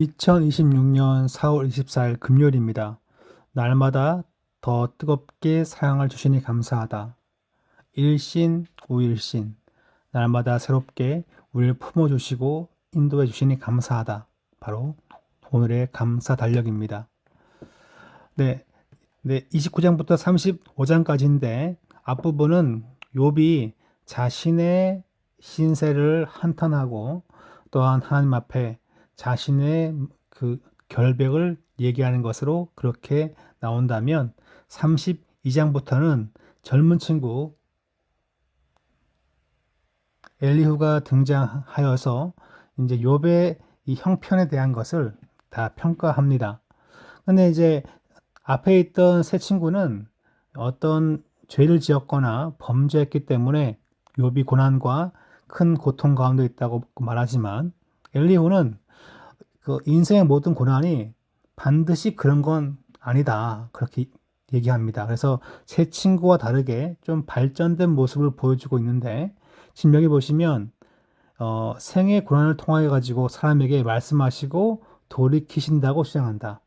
2026년 4월 24일 금요일입니다. 날마다 더 뜨겁게 사랑을 주시니 감사하다. 일신, 우일신. 날마다 새롭게 우리를 품어주시고 인도해 주시니 감사하다. 바로 오늘의 감사 달력입니다. 네, 29장부터 35장까지인데 앞부분은 욥이 자신의 신세를 한탄하고 또한 하나님 앞에 자신의 그 결백을 얘기하는 것으로 그렇게 나온다면 32장부터는 젊은 친구 엘리후가 등장하여서 이제 욥의 이 형편에 대한 것을 다 평가합니다. 근데 이제 앞에 있던 세 친구는 어떤 죄를 지었거나 범죄했기 때문에 욥이 고난과 큰 고통 가운데 있다고 말하지만 엘리후는 그 인생의 모든 고난이 반드시 그런 건 아니다. 그렇게 얘기합니다. 그래서 세 친구와 다르게 좀 발전된 모습을 보여주고 있는데 지금 여기 보시면 생의 고난을 통하여 가지고 사람에게 말씀하시고 돌이키신다고 주장한다.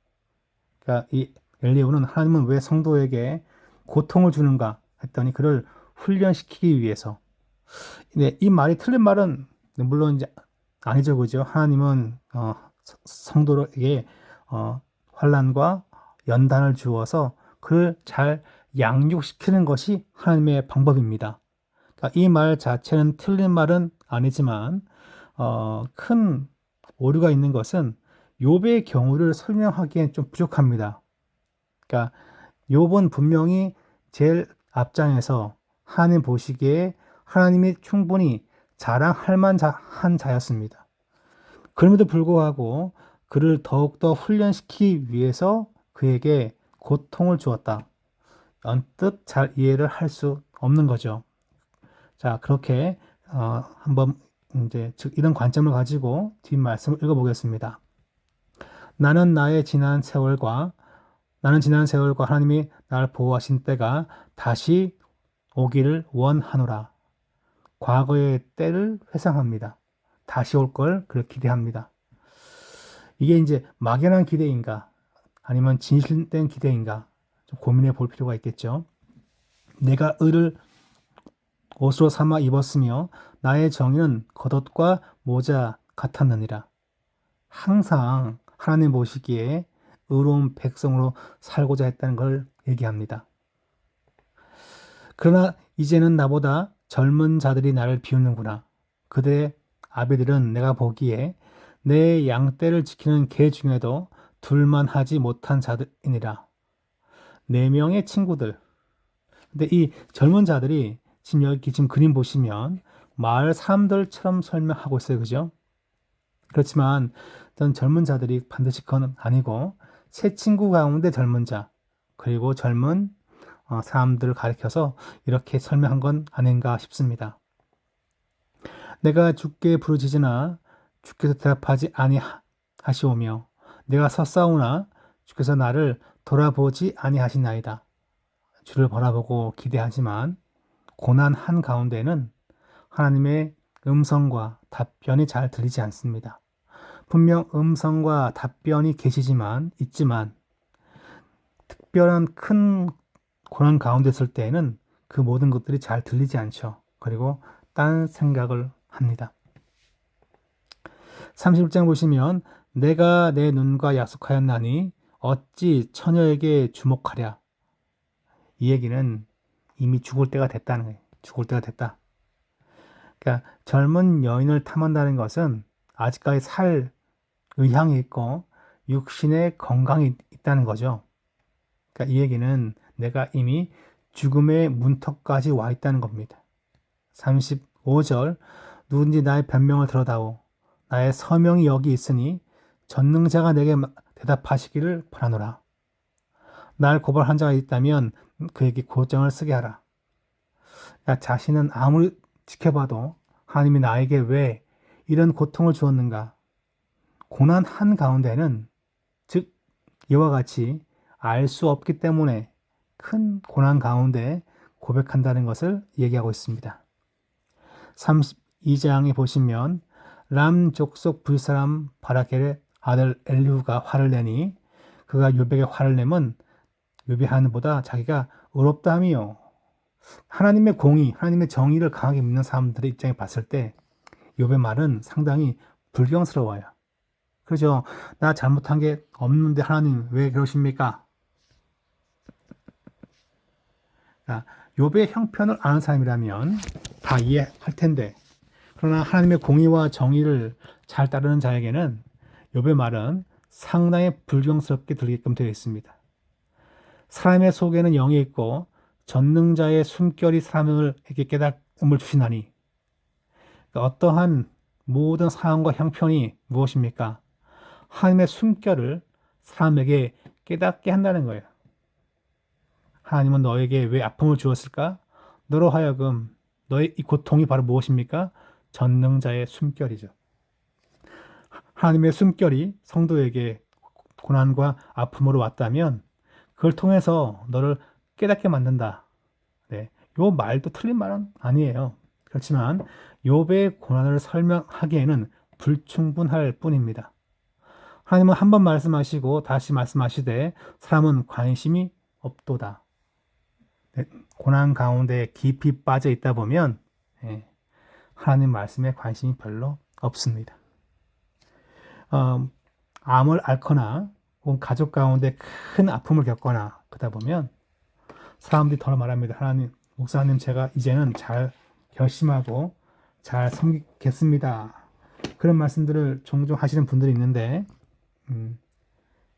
그러니까 이 엘리후는 하나님은 왜 성도에게 고통을 주는가 했더니 그를 훈련시키기 위해서. 네, 이 말이 틀린 말은 물론 이제 아니죠, 그죠? 하나님은 성도에게 환난과 연단을 주어서 그를 잘 양육시키는 것이 하나님의 방법입니다. 그러니까 이 말 자체는 틀린 말은 아니지만 큰 오류가 있는 것은 욥의 경우를 설명하기엔 좀 부족합니다. 그러니까 욥은 분명히 제일 앞장에서 하나님 보시기에 하나님이 충분히 자랑할 만한 자였습니다. 그럼에도 불구하고 그를 더욱더 훈련시키기 위해서 그에게 고통을 주었다. 언뜻 잘 이해를 할 수 없는 거죠. 자, 그렇게 한번 이제 즉 이런 관점을 가지고 뒷말씀을 읽어보겠습니다. 나는 지난 세월과 하나님이 나를 보호하신 때가 다시 오기를 원하노라. 과거의 때를 회상합니다. 다시 올 걸 그렇게 기대합니다. 이게 이제 막연한 기대인가 아니면 진실된 기대인가 좀 고민해 볼 필요가 있겠죠. 내가 을을 옷으로 삼아 입었으며 나의 정의는 겉옷과 모자 같았느니라. 항상 하나님 보시기에 의로운 백성으로 살고자 했다는 걸 얘기합니다. 그러나 이제는 나보다 젊은 자들이 나를 비웃는구나. 그들의 아비들은 내가 보기에 내 양떼를 지키는 개 중에도 둘만 하지 못한 자들이니라. 4명의 친구들. 근데 이 젊은 자들이 지금 여기 지금 그림 보시면 마을 사람들처럼 설명하고 있어요. 그죠? 그렇지만 어떤 젊은 자들이 반드시 그건 아니고 세 친구 가운데 젊은 자 그리고 젊은 사람들을 가리켜서 이렇게 설명한 건 아닌가 싶습니다. 내가 주께 부르짖으나 주께서 대답하지 아니하시오며 내가 섰사오나 주께서 나를 돌아보지 아니하시나이다. 주를 바라보고 기대하지만 고난 한가운데는 하나님의 음성과 답변이 잘 들리지 않습니다. 분명 음성과 답변이 있지만 특별한 큰 고난 가운데 있을 때에는 그 모든 것들이 잘 들리지 않죠. 그리고 딴 생각을 합니다. 31장 보시면 내가 내 눈과 약속하였나니 어찌 처녀에게 주목하랴. 이 얘기는 이미 죽을 때가 됐다는 거예요. 죽을 때가 됐다. 그러니까 젊은 여인을 탐한다는 것은 아직까지 살 의향이 있고 육신의 건강이 있다는 거죠. 그러니까 이 얘기는 내가 이미 죽음의 문턱까지 와 있다는 겁니다. 35절 누군지 나의 변명을 들어다오. 나의 서명이 여기 있으니 전능자가 내게 대답하시기를 바라노라. 날 고발한 자가 있다면 그에게 고정을 쓰게 하라. 그러니까 자신은 아무리 지켜봐도 하나님이 나에게 왜 이런 고통을 주었는가? 고난 한가운데는 즉 이와 같이 알 수 없기 때문에 큰 고난 가운데 고백한다는 것을 얘기하고 있습니다. 32장에 보시면 람 족속 불사람 바라겔의 아들 엘리후가 화를 내니 그가 욥에게 화를 내면 욥이 하는 보다 자기가 의롭다 함이요. 하나님의 공의, 하나님의 정의를 강하게 믿는 사람들의 입장에 봤을 때 욥의 말은 상당히 불경스러워요. 그죠? 나 잘못한 게 없는데 하나님 왜 그러십니까? 욥의 형편을 아는 사람이라면 다 이해할 텐데, 그러나 하나님의 공의와 정의를 잘 따르는 자에게는 욥의 말은 상당히 불경스럽게 들리게끔 되어 있습니다. 사람의 속에는 영이 있고 전능자의 숨결이 사람에게 깨달음을 주시나니, 어떠한 모든 상황과 형편이 무엇입니까? 하나님의 숨결을 사람에게 깨닫게 한다는 거예요. 하나님은 너에게 왜 아픔을 주었을까? 너로 하여금 너의 이 고통이 바로 무엇입니까? 전능자의 숨결이죠. 하나님의 숨결이 성도에게 고난과 아픔으로 왔다면 그걸 통해서 너를 깨닫게 만든다. 네, 요 말도 틀린 말은 아니에요. 그렇지만 욥의 고난을 설명하기에는 불충분할 뿐입니다. 하나님은 한 번 말씀하시고 다시 말씀하시되 사람은 관심이 없도다. 네, 고난 가운데 깊이 빠져 있다 보면 하나님 말씀에 관심이 별로 없습니다. 암을 앓거나 혹은 가족 가운데 큰 아픔을 겪거나 그러다 보면 사람들이 더 말합니다. 하나님, 목사님, 제가 이제는 잘 결심하고 잘 섬기겠습니다. 그런 말씀들을 종종 하시는 분들이 있는데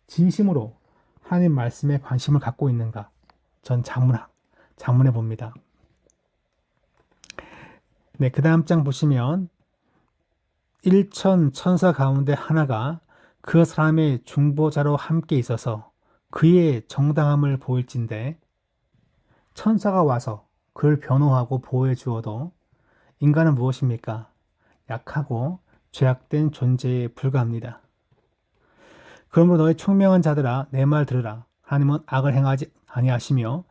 진심으로 하나님 말씀에 관심을 갖고 있는가? 전 자문해 봅니다. 네, 그 다음 장 보시면 1천 천사 가운데 하나가 그 사람의 중보자로 함께 있어서 그의 정당함을 보일진데 천사가 와서 그를 변호하고 보호해 주어도 인간은 무엇입니까? 약하고 죄악된 존재에 불과합니다. 그러므로 너희 총명한 자들아 내 말 들으라. 하나님은 악을 행하지 아니하시며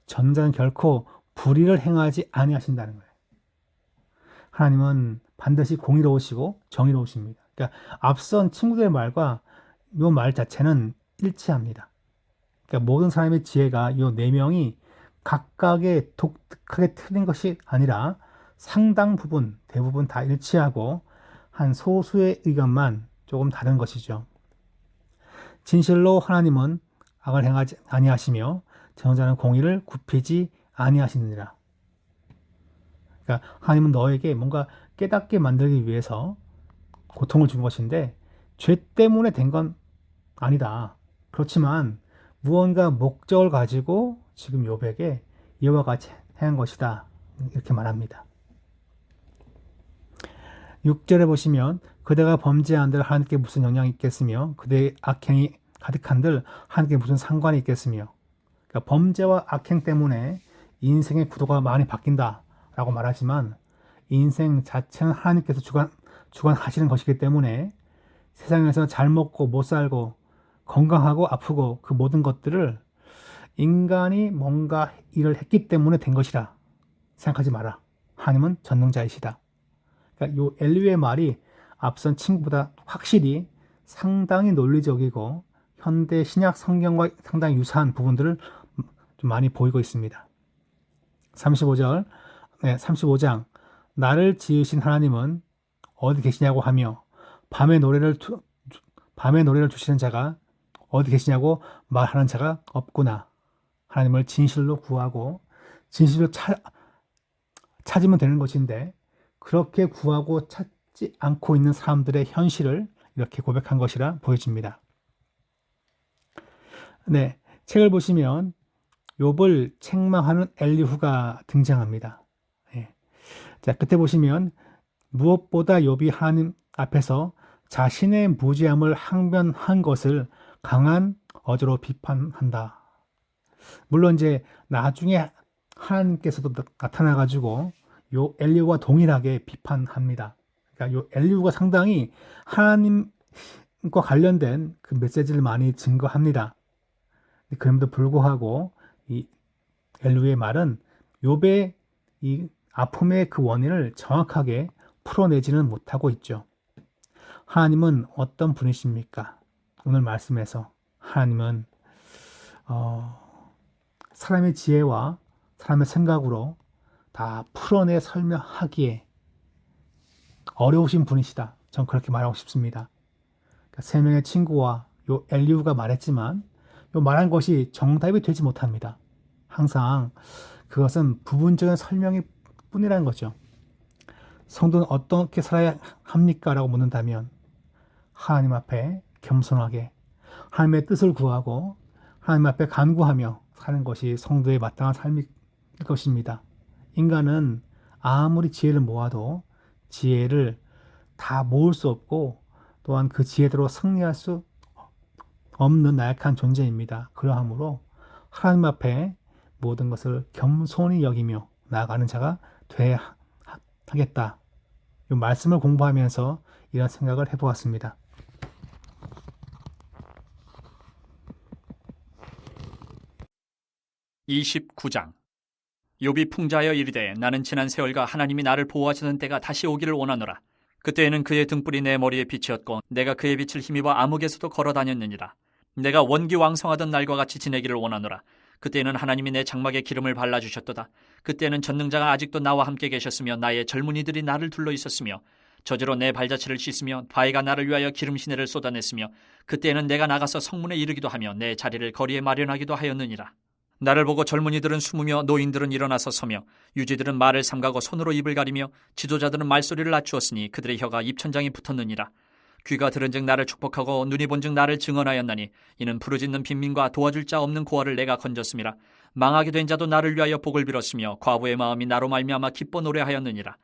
전자는 결코 불의를 행하지 아니하신다는 거예요. 하나님은 반드시 공의로우시고 정의로우십니다. 그러니까 앞선 친구들의 말과 이 말 자체는 일치합니다. 그러니까 모든 사람의 지혜가 이 네 명이 각각의 독특하게 틀린 것이 아니라 상당 부분, 대부분 다 일치하고 한 소수의 의견만 조금 다른 것이죠. 진실로 하나님은 악을 행하지 아니하시며 정자는 공의를 굽히지 아니하시느니라. 그러니까 하나님은 너에게 뭔가 깨닫게 만들기 위해서 고통을 준 것인데 죄 때문에 된 건 아니다. 그렇지만 무언가 목적을 가지고 지금 욥에게 이와 같이 행한 것이다. 이렇게 말합니다. 6절에 보시면 그대가 범죄한들 하나님께 무슨 영향이 있겠으며 그대의 악행이 가득한들 하나님께 무슨 상관이 있겠으며, 그러니까 범죄와 악행 때문에 인생의 구도가 많이 바뀐다라고 말하지만 인생 자체는 하나님께서 주관하시는 것이기 때문에 세상에서 잘 먹고 못 살고 건강하고 아프고 그 모든 것들을 인간이 뭔가 일을 했기 때문에 된 것이라 생각하지 마라. 하나님은 전능자이시다. 그러니까 이 엘리의 말이 앞선 친구보다 확실히 상당히 논리적이고 현대 신약 성경과 상당히 유사한 부분들을 좀 많이 보이고 있습니다. 35절, 35장 나를 지으신 하나님은 어디 계시냐고 하며 밤에 노래를 주시는 자가 어디 계시냐고 말하는 자가 없구나. 하나님을 진실로 구하고 진실로 찾으면 되는 것인데 그렇게 구하고 찾지 않고 있는 사람들의 현실을 이렇게 고백한 것이라 보여집니다. 네, 책을 보시면 욥을 책망하는 엘리후가 등장합니다. 네. 자, 끝에 보시면 무엇보다 욥이 하나님 앞에서 자신의 무지함을 항변한 것을 강한 어조로 비판한다. 물론 이제 나중에 하나님께서도 나타나 가지고 요 엘리후와 동일하게 비판합니다. 그러니까 요 엘리후가 상당히 하나님과 관련된 그 메시지를 많이 증거합니다. 그럼에도 불구하고 이 엘리후의 말은 욥의 이 아픔의 그 원인을 정확하게 풀어내지는 못하고 있죠. 하나님은 어떤 분이십니까? 오늘 말씀에서 하나님은 사람의 지혜와 사람의 생각으로 다 풀어내 설명하기에 어려우신 분이시다. 전 그렇게 말하고 싶습니다. 그러니까 세 명의 친구와 요 엘리후가 말했지만 요 말한 것이 정답이 되지 못합니다. 항상 그것은 부분적인 설명일 뿐이라는 거죠. 성도는 어떻게 살아야 합니까? 라고 묻는다면 하나님 앞에 겸손하게 하나님의 뜻을 구하고 하나님 앞에 간구하며 사는 것이 성도의 마땅한 삶일 것입니다. 인간은 아무리 지혜를 모아도 지혜를 다 모을 수 없고 또한 그 지혜대로 승리할 수 없는 나약한 존재입니다. 그러하므로 하나님 앞에 모든 것을 겸손히 여기며 나아가는 자가 되어야 하겠다. 이 말씀을 공부하면서 이런 생각을 해보았습니다. 29장. 욥이 풍자하여 이르되 나는 지난 세월과 하나님이 나를 보호하시는 때가 다시 오기를 원하노라. 그때에는 그의 등불이 내 머리에 빛이었고 내가 그의 빛을 힘입어 암흑에서도 걸어 다녔느니라. 내가 원기왕성하던 날과 같이 지내기를 원하노라. 그때에는 하나님이 내 장막에 기름을 발라주셨도다. 그때는 전능자가 아직도 나와 함께 계셨으며 나의 젊은이들이 나를 둘러 있었으며 저주로 내 발자취를 씻으며 바위가 나를 위하여 기름 시내를 쏟아냈으며 그때에는 내가 나가서 성문에 이르기도 하며 내 자리를 거리에 마련하기도 하였느니라. 나를 보고 젊은이들은 숨으며 노인들은 일어나서 서며 유지들은 말을 삼가고 손으로 입을 가리며 지도자들은 말소리를 낮추었으니 그들의 혀가 입천장에 붙었느니라. 귀가 들은즉 나를 축복하고 눈이 본즉 나를 증언하였나니 이는 부르짖는 빈민과 도와줄 자 없는 고아를 내가 건졌음이라. 망하게 된 자도 나를 위하여 복을 빌었으며 과부의 마음이 나로 말미암아 기뻐 노래하였느니라.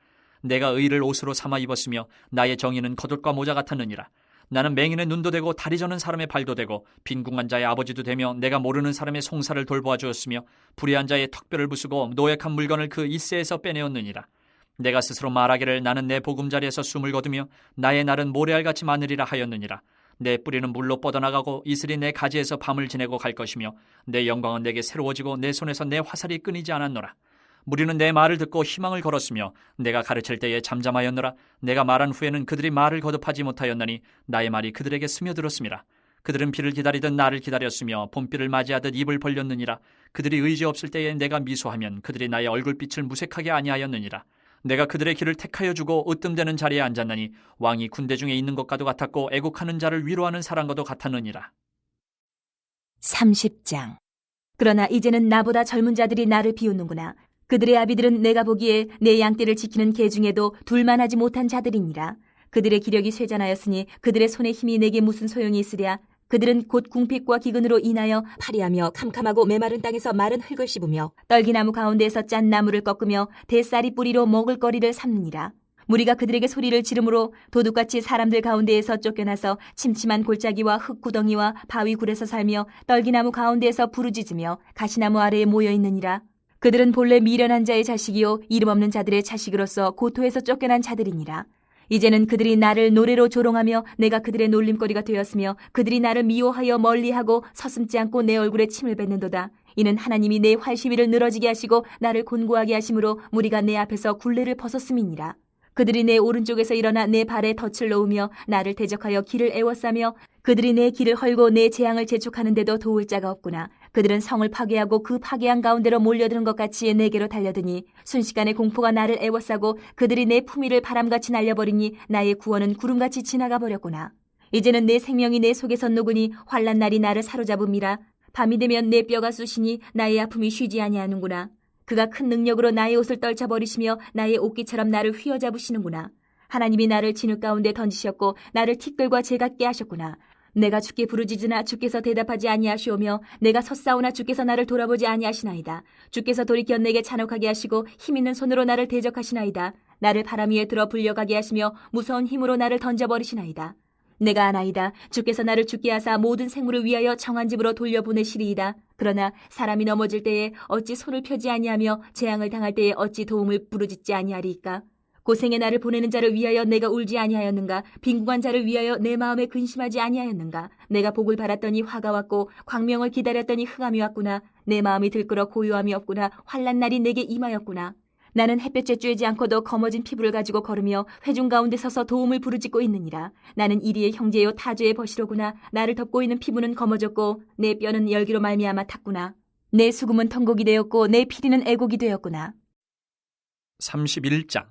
내가 의를 옷으로 삼아 입었으며 나의 정의는 겉옷과 모자 같았느니라. 나는 맹인의 눈도 되고 다리 저는 사람의 발도 되고 빈궁한 자의 아버지도 되며 내가 모르는 사람의 송사를 돌보아 주었으며 불의한 자의 턱뼈를 부수고 노획한 물건을 그 이새에서 빼내었느니라. 내가 스스로 말하기를 나는 내 보금자리에서 숨을 거두며 나의 날은 모래알같이 많으리라 하였느니라. 내 뿌리는 물로 뻗어나가고 이슬이 내 가지에서 밤을 지내고 갈 것이며 내 영광은 내게 새로워지고 내 손에서 내 화살이 끊이지 않았노라. 무리는 내 말을 듣고 희망을 걸었으며 내가 가르칠 때에 잠잠하였노라. 내가 말한 후에는 그들이 말을 거듭하지 못하였나니 나의 말이 그들에게 스며들었음이라. 그들은 비를 기다리듯 나를 기다렸으며 봄비를 맞이하듯 입을 벌렸느니라. 그들이 의지 없을 때에 내가 미소하면 그들이 나의 얼굴빛을 무색하게 아니하였느니라. 내가 그들의 길을 택하여 주고 으뜸되는 자리에 앉았나니 왕이 군대 중에 있는 것과도 같았고 애곡하는 자를 위로하는 사람과도 같았느니라. 30장. 그러나 이제는 나보다 젊은 자들이 나를 비웃는구나. 그들의 아비들은 내가 보기에 내 양떼를 지키는 개 중에도 둘만하지 못한 자들이니라. 그들의 기력이 쇠잔하였으니 그들의 손의 힘이 내게 무슨 소용이 있으랴. 그들은 곧 궁핍과 기근으로 인하여 파리하며 캄캄하고 메마른 땅에서 마른 흙을 씹으며 떨기나무 가운데에서 짠 나무를 꺾으며 대쌀이 뿌리로 먹을거리를 삼느니라. 무리가 그들에게 소리를 지르므로 도둑같이 사람들 가운데에서 쫓겨나서 침침한 골짜기와 흙구덩이와 바위굴에서 살며 떨기나무 가운데에서 부르짖으며 가시나무 아래에 모여있느니라. 그들은 본래 미련한 자의 자식이요 이름 없는 자들의 자식으로서 고토에서 쫓겨난 자들이니라. 이제는 그들이 나를 노래로 조롱하며 내가 그들의 놀림거리가 되었으며 그들이 나를 미워하여 멀리하고 서슴지 않고 내 얼굴에 침을 뱉는도다. 이는 하나님이 내 활시위를 늘어지게 하시고 나를 곤고하게 하심으로 무리가 내 앞에서 굴레를 벗었음이니라. 그들이 내 오른쪽에서 일어나 내 발에 덫을 놓으며 나를 대적하여 길을 애워싸며 그들이 내 길을 헐고 내 재앙을 재촉하는데도 도울 자가 없구나. 그들은 성을 파괴하고 그 파괴한 가운데로 몰려드는 것 같이 내게로 달려드니 순식간에 공포가 나를 애워싸고 그들이 내 품위를 바람같이 날려버리니 나의 구원은 구름같이 지나가 버렸구나. 이제는 내 생명이 내 속에서 녹으니 환난 날이 나를 사로잡음이라. 밤이 되면 내 뼈가 쑤시니 나의 아픔이 쉬지 아니하는구나. 그가 큰 능력으로 나의 옷을 떨쳐버리시며 나의 옷깃처럼 나를 휘어잡으시는구나. 하나님이 나를 진흙 가운데 던지셨고 나를 티끌과 재 같게 하셨구나. 내가 주께 부르짖으나 주께서 대답하지 아니하시오며 내가 섰사오나 주께서 나를 돌아보지 아니하시나이다. 주께서 돌이켜 내게 잔혹하게 하시고 힘있는 손으로 나를 대적하시나이다. 나를 바람 위에 들어 불려가게 하시며 무서운 힘으로 나를 던져버리시나이다. 내가 아나이다. 주께서 나를 죽게 하사 모든 생물을 위하여 정한 집으로 돌려보내시리이다. 그러나 사람이 넘어질 때에 어찌 손을 펴지 아니하며 재앙을 당할 때에 어찌 도움을 부르짖지 아니하리이까. 고생의 나를 보내는 자를 위하여 내가 울지 아니하였는가. 빈궁한 자를 위하여 내 마음에 근심하지 아니하였는가. 내가 복을 바랐더니 화가 왔고 광명을 기다렸더니 흑암이 왔구나. 내 마음이 들끓어 고요함이 없구나. 환난 날이 내게 임하였구나. 나는 햇볕에 쬐지 않고도 검어진 피부를 가지고 걸으며 회중 가운데 서서 도움을 부르짖고 있느니라. 나는 이리의 형제요 타주의 벗이로구나. 나를 덮고 있는 피부는 검어졌고 내 뼈는 열기로 말미암아 탔구나. 내 수금은 통곡이 되었고 내 피리는 애곡이 되었구나. 31장.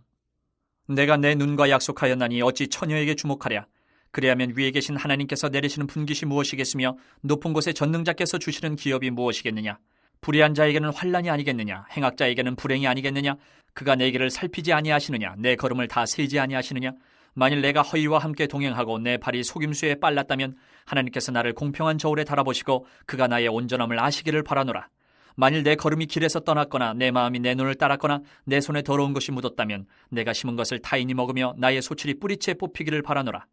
내가 내 눈과 약속하였나니 어찌 처녀에게 주목하랴. 그리하면 위에 계신 하나님께서 내리시는 분깃이 무엇이겠으며 높은 곳에 전능자께서 주시는 기업이 무엇이겠느냐. 불의한 자에게는 환난이 아니겠느냐. 행악자에게는 불행이 아니겠느냐. 그가 내 길을 살피지 아니하시느냐. 내 걸음을 다 세지 아니하시느냐. 만일 내가 허위와 함께 동행하고 내 발이 속임수에 빨랐다면 하나님께서 나를 공평한 저울에 달아보시고 그가 나의 온전함을 아시기를 바라노라. 만일 내 걸음이 길에서 떠났거나 내 마음이 내 눈을 따랐거나 내 손에 더러운 것이 묻었다면 내가 심은 것을 타인이 먹으며 나의 소출이 뿌리채 뽑히기를 바라노라.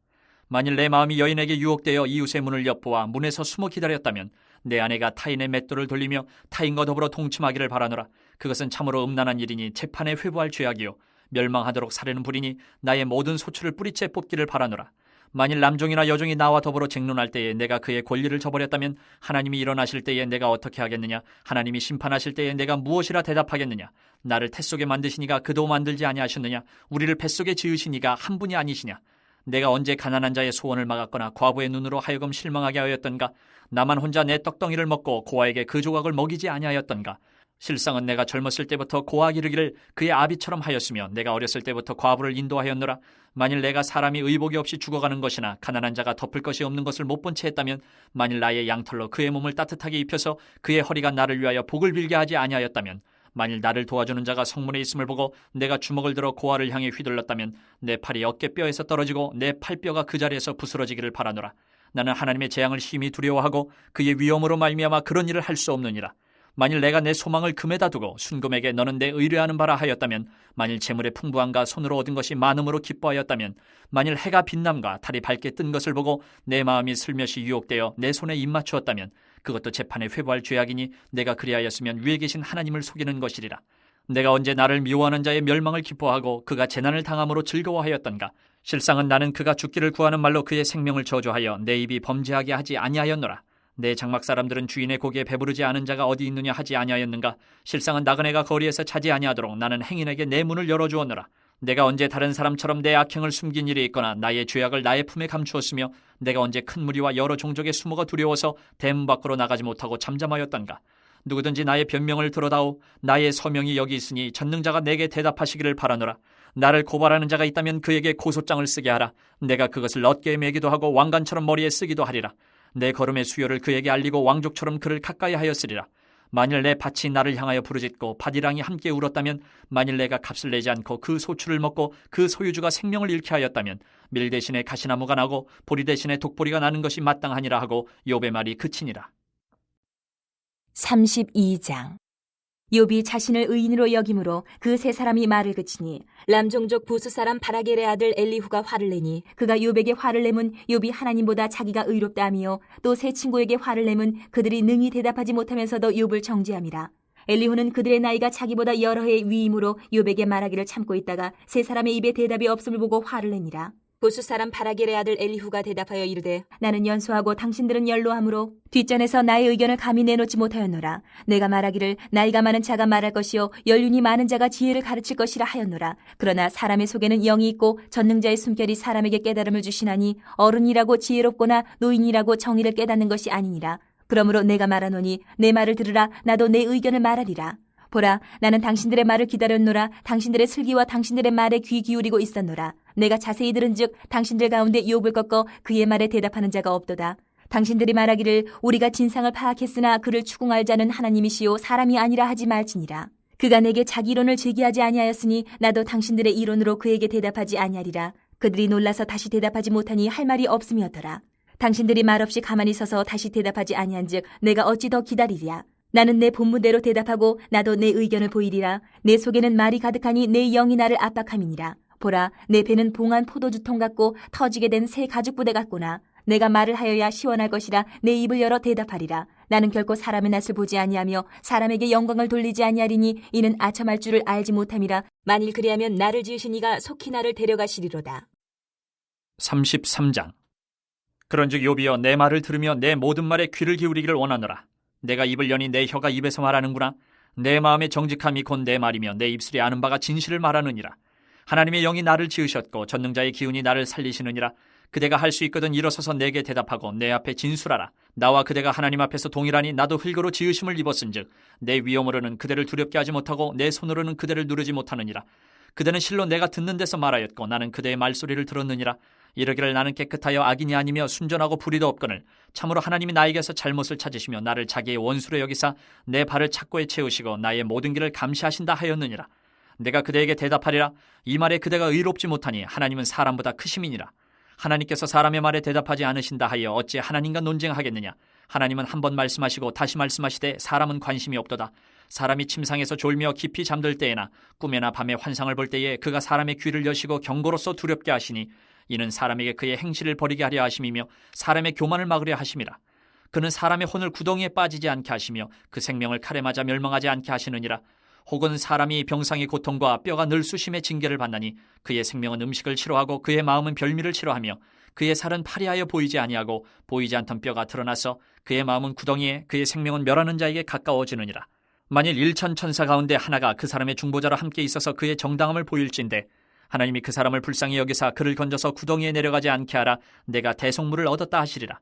만일 내 마음이 여인에게 유혹되어 이웃의 문을 엿보아 문에서 숨어 기다렸다면 내 아내가 타인의 맷돌을 돌리며 타인과 더불어 동침하기를 바라노라. 그것은 참으로 음란한 일이니 재판에 회부할 죄악이요 멸망하도록 사르는 불이니 나의 모든 소출을 뿌리채 뽑기를 바라노라. 만일 남종이나 여종이 나와 더불어 쟁론할 때에 내가 그의 권리를 저버렸다면 하나님이 일어나실 때에 내가 어떻게 하겠느냐. 하나님이 심판하실 때에 내가 무엇이라 대답하겠느냐. 나를 태 속에 만드시니가 그도 만들지 아니하셨느냐. 우리를 뱃속에 지으시니가 한 분이 아니시냐. 내가 언제 가난한 자의 소원을 막았거나 과부의 눈으로 하여금 실망하게 하였던가. 나만 혼자 내 떡덩이를 먹고 고아에게 그 조각을 먹이지 아니하였던가. 실상은 내가 젊었을 때부터 고아 기르기를 그의 아비처럼 하였으며 내가 어렸을 때부터 과부를 인도하였노라. 만일 내가 사람이 의복이 없이 죽어가는 것이나 가난한 자가 덮을 것이 없는 것을 못 본 채 했다면 만일 나의 양털로 그의 몸을 따뜻하게 입혀서 그의 허리가 나를 위하여 복을 빌게 하지 아니하였다면 만일 나를 도와주는 자가 성문에 있음을 보고 내가 주먹을 들어 고아를 향해 휘둘렀다면 내 팔이 어깨뼈에서 떨어지고 내 팔뼈가 그 자리에서 부스러지기를 바라노라. 나는 하나님의 재앙을 심히 두려워하고 그의 위엄으로 말미암아 그런 일을 할 수 없느니라. 만일 내가 내 소망을 금에다 두고 순금에게 너는 내 의뢰하는 바라 하였다면 만일 재물의 풍부함과 손으로 얻은 것이 많음으로 기뻐하였다면 만일 해가 빛남과 달이 밝게 뜬 것을 보고 내 마음이 슬며시 유혹되어 내 손에 입맞추었다면 그것도 재판에 회부할 죄악이니 내가 그리하였으면 위에 계신 하나님을 속이는 것이리라. 내가 언제 나를 미워하는 자의 멸망을 기뻐하고 그가 재난을 당함으로 즐거워하였던가. 실상은 나는 그가 죽기를 구하는 말로 그의 생명을 저주하여 내 입이 범죄하게 하지 아니하였노라. 내 장막 사람들은 주인의 고기에 배부르지 않은 자가 어디 있느냐 하지 아니하였는가. 실상은 나그네가 거리에서 차지 아니하도록 나는 행인에게 내 문을 열어주었노라. 내가 언제 다른 사람처럼 내 악행을 숨긴 일이 있거나 나의 죄악을 나의 품에 감추었으며 내가 언제 큰 무리와 여러 종족의 수모가 두려워서 대문 밖으로 나가지 못하고 잠잠하였던가. 누구든지 나의 변명을 들어다오. 나의 서명이 여기 있으니 전능자가 내게 대답하시기를 바라노라. 나를 고발하는 자가 있다면 그에게 고소장을 쓰게 하라. 내가 그것을 럿게에 매기도 하고 왕관처럼 머리에 쓰기도 하리라. 내 걸음의 수요를 그에게 알리고 왕족처럼 그를 가까이 하였으리라. 만일 내 밭이 나를 향하여 부르짖고 밭이랑이 함께 울었다면 만일 내가 값을 내지 않고 그 소출을 먹고 그 소유주가 생명을 잃게 하였다면 밀 대신에 가시나무가 나고 보리 대신에 독보리가 나는 것이 마땅하니라 하고 욥의 말이 그치니라. 32장. 욥이 자신을 의인으로 여김으로 그 세 사람이 말을 그치니 람종족 부스 사람 바라겔의 아들 엘리후가 화를 내니 그가 욥에게 화를 내면 욥이 하나님보다 자기가 의롭다 하며 또 세 친구에게 화를 내면 그들이 능히 대답하지 못하면서도 욥을 정죄함이라. 엘리후는 그들의 나이가 자기보다 여러 해 위임으로 욥에게 말하기를 참고 있다가 세 사람의 입에 대답이 없음을 보고 화를 내니라. 부스 사람 바라겔의 아들 엘리후가 대답하여 이르되 나는 연소하고 당신들은 연로하므로 뒷전에서 나의 의견을 감히 내놓지 못하였노라. 내가 말하기를 나이가 많은 자가 말할 것이요 연륜이 많은 자가 지혜를 가르칠 것이라 하였노라. 그러나 사람의 속에는 영이 있고 전능자의 숨결이 사람에게 깨달음을 주시나니 어른이라고 지혜롭거나 노인이라고 정의를 깨닫는 것이 아니니라. 그러므로 내가 말하노니 내 말을 들으라. 나도 내 의견을 말하리라. 보라, 나는 당신들의 말을 기다렸노라. 당신들의 슬기와 당신들의 말에 귀 기울이고 있었노라. 내가 자세히 들은즉 당신들 가운데 욥을 꺾어 그의 말에 대답하는 자가 없도다. 당신들이 말하기를 우리가 진상을 파악했으나 그를 추궁할 자는 하나님이시요 사람이 아니라 하지 말지니라. 그가 내게 자기 이론을 제기하지 아니하였으니 나도 당신들의 이론으로 그에게 대답하지 아니하리라. 그들이 놀라서 다시 대답하지 못하니 할 말이 없음이었더라. 당신들이 말없이 가만히 서서 다시 대답하지 아니한즉 내가 어찌 더 기다리랴. 나는 내 본문대로 대답하고 나도 내 의견을 보이리라. 내 속에는 말이 가득하니 내 영이 나를 압박함이니라. 보라, 내 배는 봉한 포도주통 같고 터지게 된 새 가죽부대 같구나. 내가 말을 하여야 시원할 것이라 내 입을 열어 대답하리라. 나는 결코 사람의 낯을 보지 아니하며 사람에게 영광을 돌리지 아니하리니 이는 아첨할 줄을 알지 못함이라. 만일 그리하면 나를 지으신 이가 속히 나를 데려가시리로다. 33장. 그런즉 욥이여 내 말을 들으며 내 모든 말에 귀를 기울이기를 원하노라. 내가 입을 여니 내 혀가 입에서 말하는구나. 내 마음의 정직함이 곧 내 말이며 내 입술이 아는 바가 진실을 말하느니라. 하나님의 영이 나를 지으셨고 전능자의 기운이 나를 살리시느니라. 그대가 할 수 있거든 일어서서 내게 대답하고 내 앞에 진술하라. 나와 그대가 하나님 앞에서 동일하니 나도 흙으로 지으심을 입었은즉 내 위엄으로는 그대를 두렵게 하지 못하고 내 손으로는 그대를 누르지 못하느니라. 그대는 실로 내가 듣는 데서 말하였고 나는 그대의 말소리를 들었느니라. 이르기를 나는 깨끗하여 악인이 아니며 순전하고 불의도 없거늘 참으로 하나님이 나에게서 잘못을 찾으시며 나를 자기의 원수로 여기사 내 발을 착고에 채우시고 나의 모든 길을 감시하신다 하였느니라. 내가 그대에게 대답하리라. 이 말에 그대가 의롭지 못하니 하나님은 사람보다 크심이니라. 하나님께서 사람의 말에 대답하지 않으신다 하여 어찌 하나님과 논쟁하겠느냐. 하나님은 한 번 말씀하시고 다시 말씀하시되 사람은 관심이 없도다. 사람이 침상에서 졸며 깊이 잠들 때에나 꿈에나 밤에 환상을 볼 때에 그가 사람의 귀를 여시고 경고로서 두렵게 하시니 이는 사람에게 그의 행실을 버리게 하려 하심이며 사람의 교만을 막으려 하심이라. 그는 사람의 혼을 구덩이에 빠지지 않게 하시며 그 생명을 칼에 맞아 멸망하지 않게 하시느니라. 혹은 사람이 병상의 고통과 뼈가 늘쑤심의 징계를 받나니 그의 생명은 음식을 싫어하고 그의 마음은 별미를 싫어하며 그의 살은 파리하여 보이지 아니하고 보이지 않던 뼈가 드러나서 그의 마음은 구덩이에 그의 생명은 멸하는 자에게 가까워지느니라. 만일 1천 천사 가운데 하나가 그 사람의 중보자로 함께 있어서 그의 정당함을 보일진대 하나님이 그 사람을 불쌍히 여기사 그를 건져서 구덩이에 내려가지 않게 하라. 내가 대속물을 얻었다 하시리라.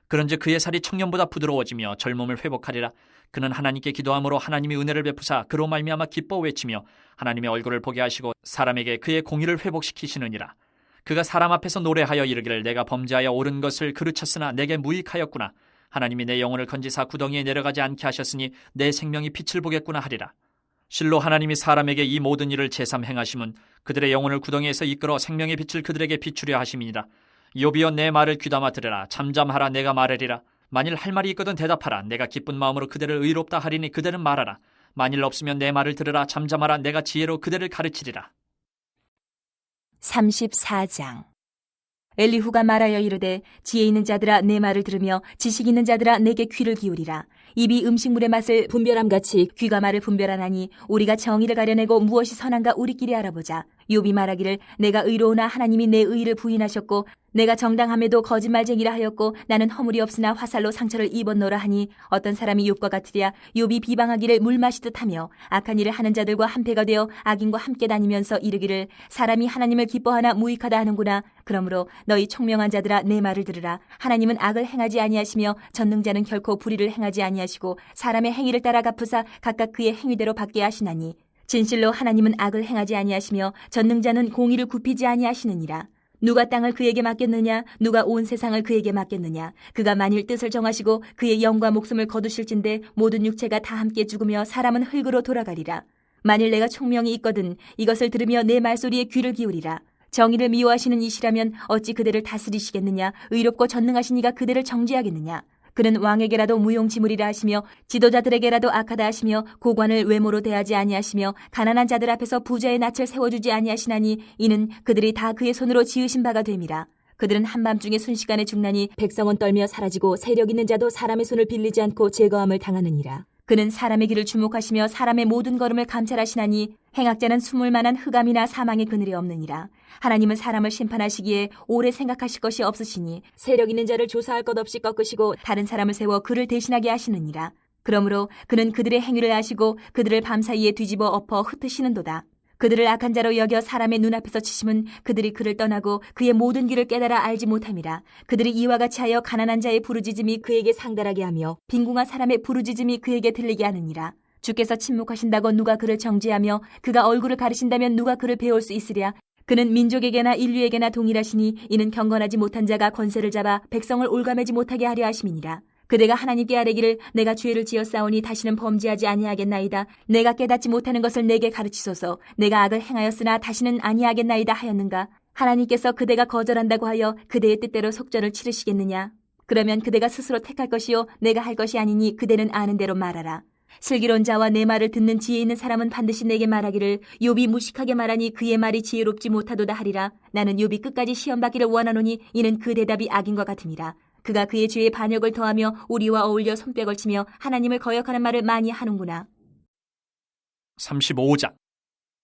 그런즉 그의 살이 청년보다 부드러워지며 젊음을 회복하리라. 그는 하나님께 기도함으로 하나님이 은혜를 베푸사 그로 말미암아 기뻐 외치며 하나님의 얼굴을 보게 하시고 사람에게 그의 공의를 회복시키시느니라. 그가 사람 앞에서 노래하여 이르기를 내가 범죄하여 옳은 것을 그르쳤으나 내게 무익하였구나. 하나님이 내 영혼을 건지사 구덩이에 내려가지 않게 하셨으니 내 생명이 빛을 보겠구나 하리라. 실로 하나님이 사람에게 이 모든 일을 제삼 행하심은 그들의 영혼을 구덩이에서 이끌어 생명의 빛을 그들에게 비추려 하심이니라. 욥이여 내 말을 귀담아 들으라. 잠잠하라. 내가 말하리라. 만일 할 말이 있거든 대답하라. 내가 기쁜 마음으로 그대를 의롭다 하리니 그대는 말하라. 만일 없으면 내 말을 들으라. 잠잠하라. 내가 지혜로 그대를 가르치리라. 34장. 엘리후가 말하여 이르되 지혜 있는 자들아 내 말을 들으며 지식 있는 자들아 내게 귀를 기울이라. 입이 음식물의 맛을 분별함같이 귀가 말을 분별하나니 우리가 정의를 가려내고 무엇이 선한가 우리끼리 알아보자. 욥이 말하기를 내가 의로우나 하나님이 내 의를 부인하셨고 내가 정당함에도 거짓말쟁이라 하였고 나는 허물이 없으나 화살로 상처를 입었노라 하니 어떤 사람이 욥과 같으랴. 욥이 비방하기를 물 마시듯 하며 악한 일을 하는 자들과 한패가 되어 악인과 함께 다니면서 이르기를 사람이 하나님을 기뻐하나 무익하다 하는구나. 그러므로 너희 총명한 자들아 내 말을 들으라. 하나님은 악을 행하지 아니하시며 전능자는 결코 불의를 행하지 아니하시고 사람의 행위를 따라 갚으사 각각 그의 행위대로 받게 하시나니 진실로 하나님은 악을 행하지 아니하시며 전능자는 공의를 굽히지 아니하시느니라. 누가 땅을 그에게 맡겼느냐? 누가 온 세상을 그에게 맡겼느냐? 그가 만일 뜻을 정하시고 그의 영과 목숨을 거두실진대 모든 육체가 다 함께 죽으며 사람은 흙으로 돌아가리라. 만일 내가 총명이 있거든 이것을 들으며 내 말소리에 귀를 기울이라. 정의를 미워하시는 이시라면 어찌 그대를 다스리시겠느냐? 의롭고 전능하신 이가 그대를 정죄하겠느냐? 그는 왕에게라도 무용지물이라 하시며 지도자들에게라도 악하다 하시며 고관을 외모로 대하지 아니하시며 가난한 자들 앞에서 부자의 낯을 세워주지 아니하시나니 이는 그들이 다 그의 손으로 지으신 바가 됨이라. 그들은 한밤중에 순식간에 죽나니 백성은 떨며 사라지고 세력 있는 자도 사람의 손을 빌리지 않고 제거함을 당하느니라. 그는 사람의 길을 주목하시며 사람의 모든 걸음을 감찰하시나니 행악자는 숨을 만한 흑암이나 사망의 그늘이 없느니라. 하나님은 사람을 심판하시기에 오래 생각하실 것이 없으시니 세력 있는 자를 조사할 것 없이 꺾으시고 다른 사람을 세워 그를 대신하게 하시느니라. 그러므로 그는 그들의 행위를 아시고 그들을 밤사이에 뒤집어 엎어 흩으시는도다. 그들을 악한 자로 여겨 사람의 눈앞에서 치심은 그들이 그를 떠나고 그의 모든 길을 깨달아 알지 못함이라. 그들이 이와 같이 하여 가난한 자의 부르짖음이 그에게 상달하게 하며 빈궁한 사람의 부르짖음이 그에게 들리게 하느니라. 주께서 침묵하신다고 누가 그를 정죄하며 그가 얼굴을 가리신다면 누가 그를 배울 수 있으랴. 그는 민족에게나 인류에게나 동일하시니 이는 경건하지 못한 자가 권세를 잡아 백성을 올가매지 못하게 하려 하심이니라. 그대가 하나님께 아뢰기를 내가 죄를 지었사오니 다시는 범죄하지 아니하겠나이다. 내가 깨닫지 못하는 것을 내게 가르치소서. 내가 악을 행하였으나 다시는 아니하겠나이다 하였는가. 하나님께서 그대가 거절한다고 하여 그대의 뜻대로 속전을 치르시겠느냐. 그러면 그대가 스스로 택할 것이요 내가 할 것이 아니니 그대는 아는 대로 말하라. 슬기로운 자와 내 말을 듣는 지혜 있는 사람은 반드시 내게 말하기를 욥이 무식하게 말하니 그의 말이 지혜롭지 못하도다 하리라. 나는 욥이 끝까지 시험받기를 원하노니 이는 그 대답이 악인과 같음이라. 그가 그의 죄에 반역을 더하며 우리와 어울려 손뼉을 치며 하나님을 거역하는 말을 많이 하는구나. 35장.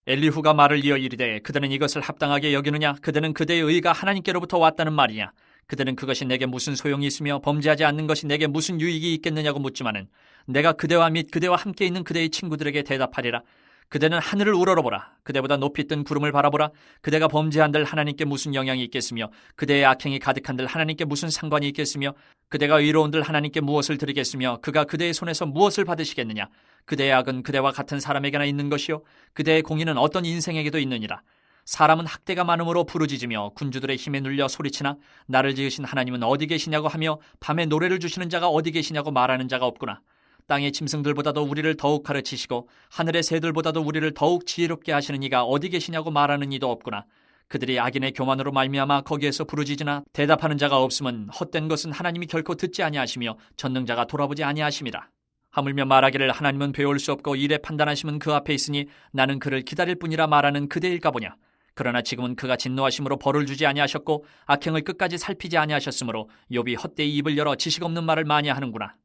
엘리후가 말을 이어 이르되 그대는 이것을 합당하게 여기느냐? 그대는 그대의 의가 하나님께로부터 왔다는 말이냐? 그들은 그것이 내게 무슨 소용이 있으며 범죄하지 않는 것이 내게 무슨 유익이 있겠느냐고 묻지만은 내가 그대와 및 그대와 함께 있는 그대의 친구들에게 대답하리라. 그대는 하늘을 우러러보라. 그대보다 높이 뜬 구름을 바라보라. 그대가 범죄한들 하나님께 무슨 영향이 있겠으며 그대의 악행이 가득한들 하나님께 무슨 상관이 있겠으며 그대가 의로운들 하나님께 무엇을 드리겠으며 그가 그대의 손에서 무엇을 받으시겠느냐. 그대의 악은 그대와 같은 사람에게나 있는 것이요 그대의 공의는 어떤 인생에게도 있느니라. 사람은 학대가 많음으로 부르짖으며 군주들의 힘에 눌려 소리치나 나를 지으신 하나님은 어디 계시냐고 하며 밤에 노래를 주시는 자가 어디 계시냐고 말하는 자가 없구나. 땅의 짐승들보다도 우리를 더욱 가르치시고 하늘의 새들보다도 우리를 더욱 지혜롭게 하시는 이가 어디 계시냐고 말하는 이도 없구나. 그들이 악인의 교만으로 말미암아 거기에서 부르짖으나 대답하는 자가 없음은 헛된 것은 하나님이 결코 듣지 아니하시며 전능자가 돌아보지 아니하심이라. 하물며 말하기를 하나님은 배울 수 없고 일에 판단하심은 그 앞에 있으니 나는 그를 기다릴 뿐이라 말하는 그대일까 보냐. 그러나 지금은 그가 진노하심으로 벌을 주지 아니하셨고 악행을 끝까지 살피지 아니하셨으므로 욥이 헛되이 입을 열어 지식 없는 말을 많이 하는구나.